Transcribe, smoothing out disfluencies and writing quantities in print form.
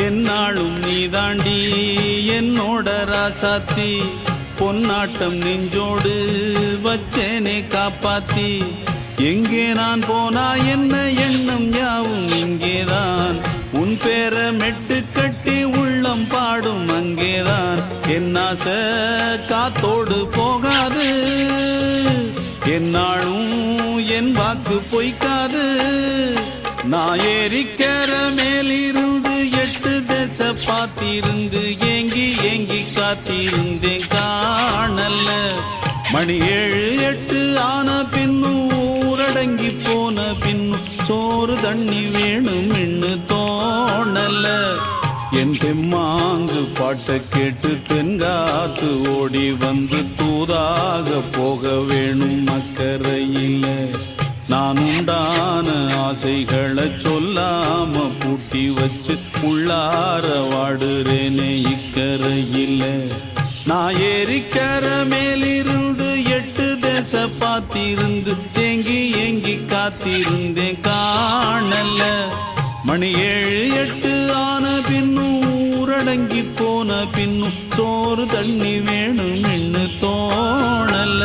என்னாலும் நீதாண்டி என்னோட ராசாத்தி பொன்னாட்டம் நெஞ்சோடு வச்சேனே காப்பாத்தி எங்கே நான் போனா என்ன எண்ணம் யாவும் இங்கேதான் உன் பேர மெட்டு கட்டி உள்ளம் பாடும் அங்கேதான் என்னாச காத்தோடு போகாது என்னாலும் என் வாக்கு பொய்க்காது நான் ஏறிக்கிற மேலிருந்து 8 தேச பார்த்திருந்து ஏங்கி ஏங்கி காத்திருந்தேன் காணல்ல மணி 7 8 ஆன பின்னும் ஊரடங்கி போன பின்னும் சோறு தண்ணி வேணும் என்று தோணல என் தெம்மாங்கு பாட்டை கேட்டு தென்காத்து ஓடி வந்து தூதாக போக வேணும் அக்கறையில் நான் உண்டான ஆசைகளை சொல்லாம பூட்டி வச்சு உள்ளார வாடுறேனே இக்கரையில் நான் ஏறிக்கிற மேலிருந்து 8 தேச பார்த்திருந்து ஏங்கி ஏங்கி காத்திருந்தேன் காணல மணி 7 8 ஆன பின்னும் ஊரடங்கி போன பின்னும் சோறு தண்ணி வேணும் என்று தோணல